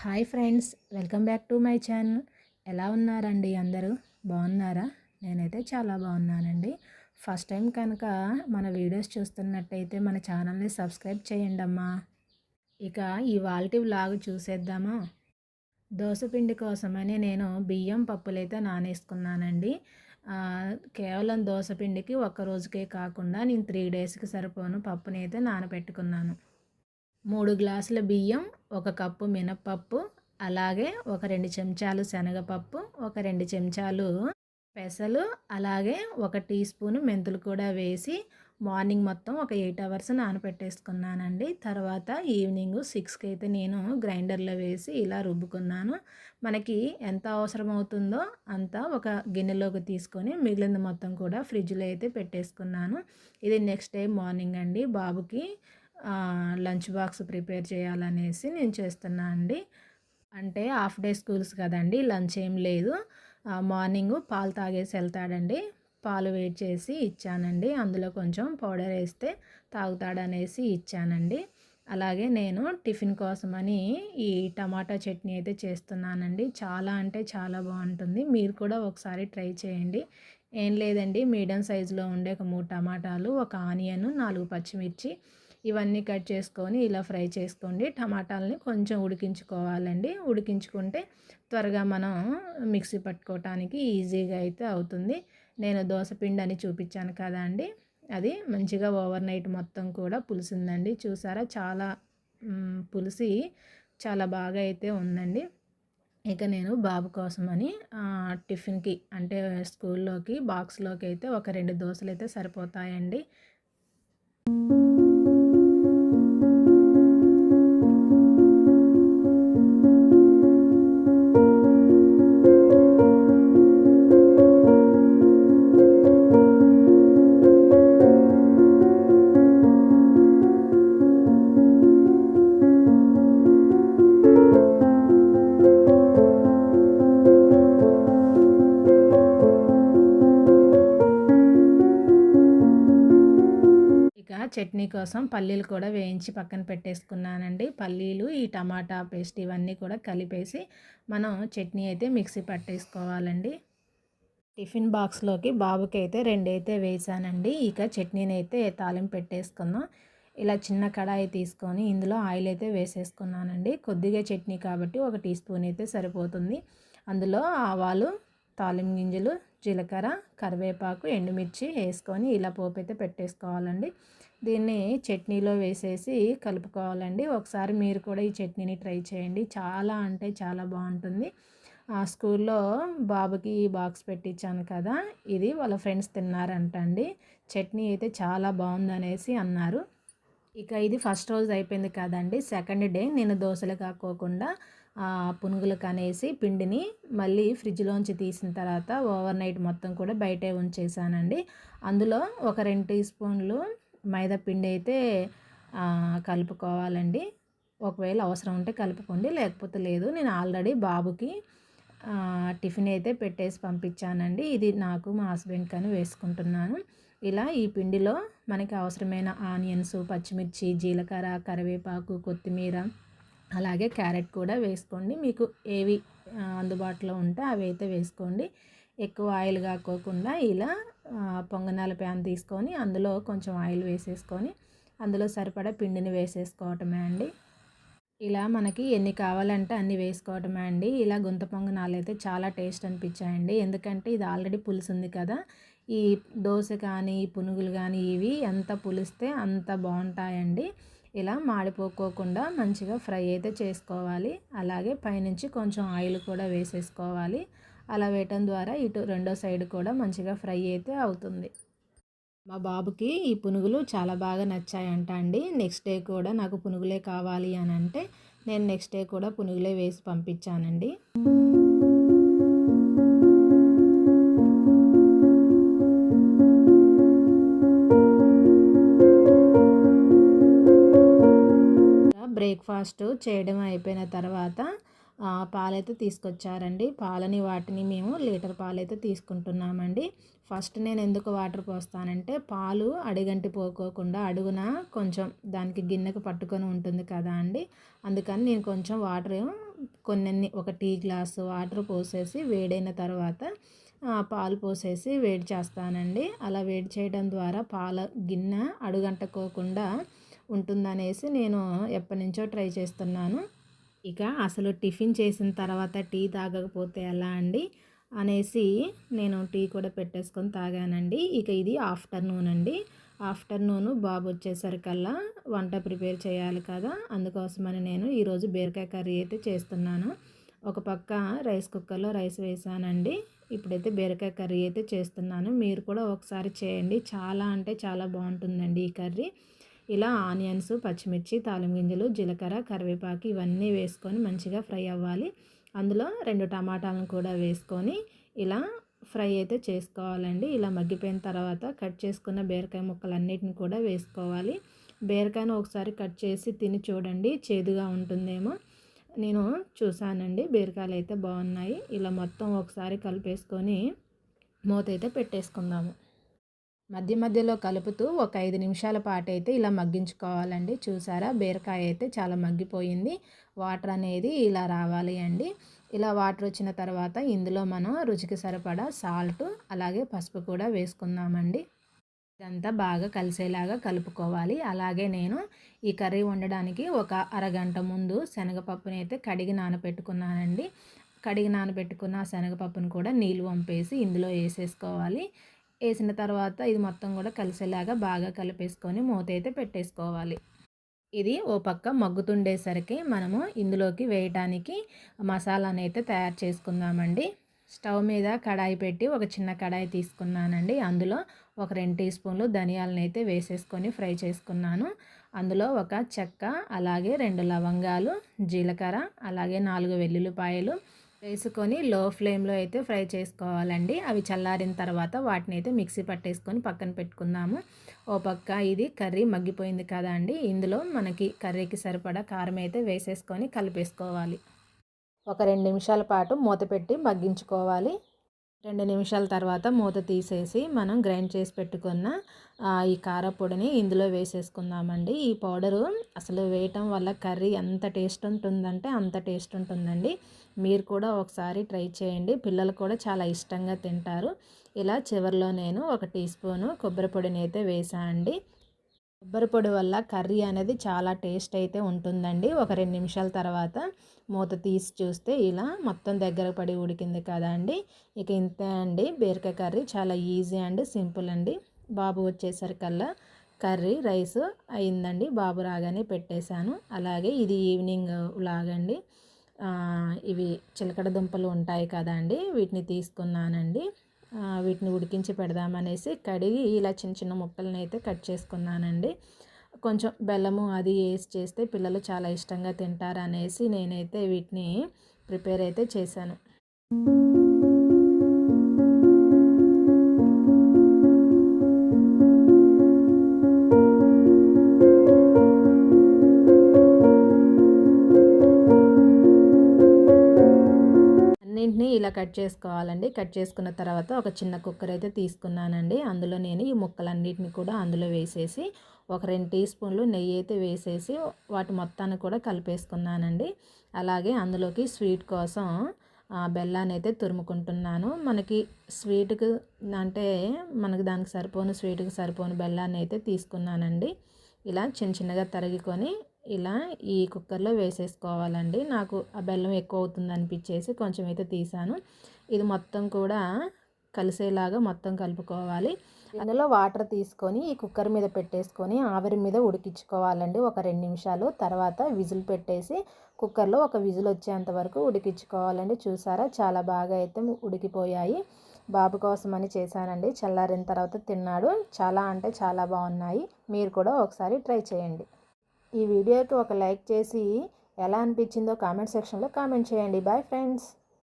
Hi friends, welcome back to my channel. ఎలా ఉన్నారండి అందరూ? బాగున్నారా? నేనైతే చాలా బాగున్నానండి. ఫస్ట్ టైం కనుక మన వీడియోస్ చూస్తున్నట్టయితే మన ఛానల్ని సబ్స్క్రైబ్ చేయండి అమ్మా. ఇక ఇవాల్టి వ్లాగ్ చూసేద్దామా? దోసపిండి కోసమని నేను బియ్యం పప్పులైతే నానేసుకున్నానండి. కేవలం దోసపిండికి ఒక్క రోజుకే కాకుండా నేను 3 డేస్కి సరిపోను పప్పుని అయితే నానబెట్టుకున్నాను. 3 గ్లాసుల బియ్యం, 1 కప్పు మినప్పప్పు, అలాగే ఒక 2 చెంచాలు శనగపప్పు, ఒక 2 చెంచాలు పెసలు, అలాగే 1 టీ స్పూను మెంతులు కూడా వేసి మార్నింగ్ మొత్తం ఒక 8 అవర్స్ నానపెట్టేసుకున్నానండి. తర్వాత ఈవినింగ్ 6కి అయితే నేను గ్రైండర్లో వేసి ఇలా రుబ్బుకున్నాను. మనకి ఎంత అవసరం అవుతుందో అంత ఒక గిన్నెలోకి తీసుకొని మిగిలింది మొత్తం కూడా ఫ్రిడ్జ్లో అయితే పెట్టేసుకున్నాను. ఇది నెక్స్ట్ డే మార్నింగ్ అండి. బాబుకి లంచ్ బాక్స్ ప్రిపేర్ చేయాలనేసి నేను చేస్తున్నా అండి. అంటే హాఫ్ డే స్కూల్స్ కదండి, లంచ్ ఏం లేదు. మార్నింగ్ పాలు తాగేసి వెళ్తాడండి. పాలు వేడి చేసి ఇచ్చానండి. అందులో కొంచెం పౌడర్ వేస్తే తాగుతాడనేసి ఇచ్చానండి. అలాగే నేను టిఫిన్ కోసమని ఈ టమాటా చట్నీ అయితే చేస్తున్నానండి. చాలా అంటే చాలా బాగుంటుంది. మీరు కూడా ఒకసారి ట్రై చేయండి. ఏం లేదండి, మీడియం సైజులో ఉండే ఒక 3 టమాటాలు, ఒక ఆనియన్, 4 పచ్చిమిర్చి ఇవన్నీ కట్ చేసుకొని ఇలా ఫ్రై చేసుకోండి. టమాటాలని కొంచెం ఉడికించుకోవాలండి. ఉడికించుకుంటే త్వరగా మనం మిక్సీ పట్టుకోవటానికి ఈజీగా అయితే అవుతుంది. నేను దోసపిండి అని చూపించాను కదా అండి, అది మంచిగా ఓవర్ నైట్ మొత్తం కూడా పులిసిందండి. చూసారా, చాలా పులిసి చాలా బాగా అయితే ఉందండి. ఇక నేను బాబు కోసమని టిఫిన్కి అంటే స్కూల్లోకి బాక్స్లోకి అయితే ఒక 2 దోశలు అయితే సరిపోతాయండి. చట్నీ కోసం పల్లీలు కూడా వేయించి పక్కన పెట్టేసుకున్నానండి. పల్లీలు, ఈ టమాటా పేస్ట్ ఇవన్నీ కూడా కలిపేసి మనం చట్నీ అయితే మిక్సీ పట్టేసుకోవాలండి. టిఫిన్ బాక్స్లోకి బాబుకి అయితే 2 అయితే వేసానండి. ఇక చట్నీని అయితే తాలింపు పెట్టేసుకుందాం. ఇలా చిన్న కడాయి తీసుకొని ఇందులో ఆయిల్ అయితే వేసేసుకున్నానండి. కొద్దిగా చట్నీ కాబట్టి 1 టీ స్పూన్ అయితే సరిపోతుంది. అందులో ఆవాలు, తాలింపు గింజలు, జీలకర్ర, కరివేపాకు, ఎండుమిర్చి వేసుకొని ఇలా పోపు అయితే పెట్టేసుకోవాలండి. దీన్ని చట్నీలో వేసేసి కలుపుకోవాలండి. ఒకసారి మీరు కూడా ఈ చట్నీని ట్రై చేయండి. చాలా అంటే చాలా బాగుంటుంది. స్కూల్లో బాబుకి బాక్స్ పెట్టించాను కదా, ఇది వాళ్ళ ఫ్రెండ్స్ తిన్నారంట అండి. చట్నీ అయితే చాలా బాగుందనేసి అన్నారు. ఇక ఇది ఫస్ట్ రోజు అయిపోయింది కదండి. సెకండ్ డే నేను దోశలు కాకోకుండా పునుగులకు అనేసి పిండిని మళ్ళీ ఫ్రిడ్జ్లోంచి తీసిన తర్వాత ఓవర్ నైట్ మొత్తం కూడా బయటే ఉంచేసానండి. అందులో ఒక 2 టీ స్పూన్లు మైదా పిండి అయితే కలుపుకోవాలండి. ఒకవేళ అవసరం ఉంటే కలుపుకోండి, లేకపోతే లేదు. నేను ఆల్రెడీ బాబుకి టిఫిన్ అయితే పెట్టేసి పంపించానండి. ఇది నాకు మా హస్బెండ్ కానీ వేసుకుంటున్నాను. ఇలా ఈ పిండిలో మనకి అవసరమైన ఆనియన్స్, పచ్చిమిర్చి, జీలకర్ర, కరివేపాకు, కొత్తిమీర, అలాగే క్యారెట్ కూడా వేసుకోండి. మీకు ఏవి అందుబాటులో ఉంటే అవి అయితే వేసుకోండి. ఎక్కువ ఆయిల్ కాకోకుండా ఇలా పొంగనాల ప్యాన్ తీసుకొని అందులో కొంచెం ఆయిల్ వేసేసుకొని అందులో సరిపడా పిండిని వేసేసుకోవటమే అండి. ఇలా మనకి ఎన్ని కావాలంటే అన్ని వేసుకోవటమే అండి. ఇలా గుంత పొంగనాలు అయితే చాలా టేస్ట్ అనిపించాయండి. ఎందుకంటే ఇది ఆల్రెడీ పులుసు ఉంది కదా. ఈ దోశ కానీ, పునుగులు కానీ ఇవి ఎంత పులిస్తే అంత బాగుంటాయండి. ఇలా మాడిపోకోకుండా మంచిగా ఫ్రై అయితే చేసుకోవాలి. అలాగే పైనుంచి కొంచెం ఆయిల్ కూడా వేసేసుకోవాలి. అలా వేయటం ద్వారా ఇటు రెండో సైడ్ కూడా మంచిగా ఫ్రై అయితే అవుతుంది. మా బాబుకి ఈ పునుగులు చాలా బాగా నచ్చాయంట అండి. నెక్స్ట్ డే కూడా నాకు పునుగులే కావాలి అని అంటే నేను నెక్స్ట్ డే కూడా పునుగులే వేసి పంపించానండి. బ్రేక్ఫాస్ట్ చేయడం అయిపోయిన తర్వాత పాలైతే తీసుకొచ్చారండి. పాలని వాటిని మేము లీటర్ పాలైతే తీసుకుంటున్నామండి. ఫస్ట్ నేను ఎందుకు వాటర్ పోస్తానంటే పాలు అడిగంటి పోకోకుండా అడుగున కొంచెం దానికి గిన్నెకు పట్టుకొని ఉంటుంది కదా అండి. అందుకని నేను కొంచెం వాటర్ కొన్ని ఒక టీ గ్లాసు వాటర్ పోసేసి వేడైన తర్వాత పాలు పోసేసి వేడి చేస్తానండి. అలా వేడి చేయడం ద్వారా పాల గిన్నె అడుగంటుకోకుండా ఉంటుందనేసి నేను ఎప్పటినుంచో ట్రై చేస్తున్నాను. ఇక అసలు టిఫిన్ చేసిన తర్వాత టీ తాగకపోతే ఎలా అండి అనేసి నేను టీ కూడా పెట్టేసుకొని తాగానండి. ఇక ఇది ఆఫ్టర్నూన్ అండి. ఆఫ్టర్నూన్ బాబు వచ్చేసరికల్లా వంట ప్రిపేర్ చేయాలి కదా, అందుకోసమని నేను ఈరోజు బీరకాయ కర్రీ అయితే చేస్తున్నాను. ఒక పక్క రైస్ కుక్కర్లో రైస్ వేసానండి. ఇప్పుడైతే బీరకాయ కర్రీ అయితే చేస్తున్నాను. మీరు కూడా ఒకసారి చేయండి, చాలా అంటే చాలా బాగుంటుందండి ఈ కర్రీ. ఇలా ఆనియన్స్, పచ్చిమిర్చి, తాలింపు గింజలు, జీలకర్ర, కరివేపాకు ఇవన్నీ వేసుకొని మంచిగా ఫ్రై అవ్వాలి. అందులో 2 టమాటాలను కూడా వేసుకొని ఇలా ఫ్రై అయితే చేసుకోవాలండి. ఇలా మగ్గిపోయిన తర్వాత కట్ చేసుకున్న బీరకాయ ముక్కలన్నిటిని కూడా వేసుకోవాలి. బీరకాయను ఒకసారి కట్ చేసి తిని చూడండి, చేదుగా ఉంటుందేమో. నేను చూసానండి, బీరకాయలు అయితే బాగున్నాయి. ఇలా మొత్తం ఒకసారి కలిపేసుకొని మూత అయితే పెట్టేసుకుందాము. మధ్య మధ్యలో కలుపుతూ ఒక 5 నిమిషాల పాటు అయితే ఇలా మగ్గించుకోవాలండి. చూసారా, బీరకాయ అయితే చాలా మగ్గిపోయింది. వాటర్ అనేది ఇలా రావాలి అండి. ఇలా వాటర్ వచ్చిన తర్వాత ఇందులో మనం రుచికి సరిపడా సాల్ట్ అలాగే పసుపు కూడా వేసుకుందామండి. ఇదంతా బాగా కలిసేలాగా కలుపుకోవాలి. అలాగే నేను ఈ కర్రీ వండడానికి ఒక అరగంట ముందు శనగపప్పుని అయితే కడిగి నానబెట్టుకున్నానండి. కడిగి నానబెట్టుకున్న శనగపప్పును కూడా నీళ్ళు వంపేసి ఇందులో వేసేసుకోవాలి. వేసిన తర్వాత ఇది మొత్తం కూడా కలిసేలాగా బాగా కలిపేసుకొని మూత అయితే పెట్టేసుకోవాలి. ఇది ఓ పక్క మగ్గుతుండేసరికి మనము ఇందులోకి వేయటానికి మసాలాను అయితే తయారు చేసుకుందామండి. స్టవ్ మీద కడాయి పెట్టి ఒక చిన్న కడాయి తీసుకున్నానండి. అందులో ఒక 2 టీ స్పూన్లు ధనియాలను అయితే వేసేసుకొని ఫ్రై చేసుకున్నాను. అందులో ఒక చెక్క, అలాగే 2 లవంగాలు, జీలకర్ర, అలాగే 4 వెల్లుల్లిపాయలు వేసుకొని లో ఫ్లేమ్లో అయితే ఫ్రై చేసుకోవాలండి. అవి చల్లారిన తర్వాత వాటిని అయితే మిక్సీ పట్టేసుకొని పక్కన పెట్టుకుందాము. ఓ పక్క ఇది కర్రీ మగ్గిపోయింది కదా అండి, ఇందులో మనకి కర్రీకి సరిపడా కారం అయితే వేసేసుకొని కలిపేసుకోవాలి. ఒక 2 నిమిషాల పాటు మూత పెట్టి మగ్గించుకోవాలి. 2 నిమిషాల తర్వాత మూత తీసేసి మనం గ్రైండ్ చేసి పెట్టుకున్న ఈ కారపొడిని ఇందులో వేసేసుకుందామండి. ఈ పౌడరు అసలు వేయటం వల్ల కర్రీ ఎంత టేస్ట్ ఉంటుందంటే అంత టేస్ట్ ఉంటుందండి. మీరు కూడా ఒకసారి ట్రై చేయండి, పిల్లలు కూడా చాలా ఇష్టంగా తింటారు. ఇలా చివరిలో నేను ఒక టీ స్పూను కొబ్బరి పొడిని అయితే వేసాను అండి. కొబ్బరి పొడి వల్ల కర్రీ అనేది చాలా టేస్ట్ అయితే ఉంటుందండి. ఒక 2 నిమిషాల తర్వాత మూత తీసి చూస్తే ఇలా మొత్తం దగ్గర పడి ఉడికింది కదా అండి. ఇక ఇంతే అండి, బీరకాయ కర్రీ చాలా ఈజీ అండ్ సింపుల్ అండి. బాబు వచ్చేసరికల్లా కర్రీ రైస్ అయిందండి. బాబు రాగానే పెట్టేశాను. అలాగే ఇది ఈవినింగ్ లాగండి. ఇవి చిలకడ దుంపలు ఉంటాయి కదా అండి, వీటిని తీసుకున్నానండి. వీటిని ఉడికించి పెడదామనేసి కడిగి ఇలా చిన్న చిన్న ముక్కలను అయితే కట్ చేసుకున్నానండి. కొంచెం బెల్లము అది వేసి చేస్తే పిల్లలు చాలా ఇష్టంగా తింటారనేసి నేనైతే వీటిని ప్రిపేర్ అయితే చేశాను. అన్నింటినీ ఇలా కట్ చేసుకోవాలండి. కట్ చేసుకున్న తర్వాత ఒక చిన్న కుక్కర్ అయితే తీసుకున్నానండి. అందులో నేను ఈ ముక్కలన్నిటిని కూడా అందులో వేసేసి ఒక 2 టీ స్పూన్లు నెయ్యి అయితే వేసేసి వాటి మొత్తాన్ని కూడా కలిపేసుకున్నానండి. అలాగే అందులోకి స్వీట్ కోసం బెల్లాన్ని అయితే తురుముకుంటున్నాను. మనకి స్వీట్కి అంటే మనకి దానికి సరిపోను స్వీట్కి సరిపోను బెల్లాన్ని అయితే తీసుకున్నానండి. ఇలా చిన్న చిన్నగా తరిగికొని ఇలా ఈ కుక్కర్లో వేసేసుకోవాలండి. నాకు ఆ బెల్లం ఎక్కువ అవుతుంది అనిపించేసి కొంచెం అయితే తీసాను. ఇది మొత్తం కూడా కలిసేలాగా మొత్తం కలుపుకోవాలి. అందులో వాటర్ తీసుకొని ఈ కుక్కర్ మీద పెట్టేసుకొని ఆవిరి మీద ఉడికించుకోవాలండి ఒక 2 నిమిషాలు. తర్వాత విజిల్ పెట్టేసి కుక్కర్లో ఒక విజిల్ వచ్చేంత వరకు ఉడికించుకోవాలండి. చూసారా, చాలా బాగా అయితే ఉడికిపోయాయి. బాబు కోసమని చేశానండి. చల్లారిన తర్వాత తిన్నాడు. చాలా అంటే చాలా బాగున్నాయి. మీరు కూడా ఒకసారి ట్రై చేయండి. ఈ వీడియోకి ఒక లైక్ చేసి ఎలా అనిపించిందో కామెంట్ సెక్షన్లో కామెంట్ చేయండి. Bye friends.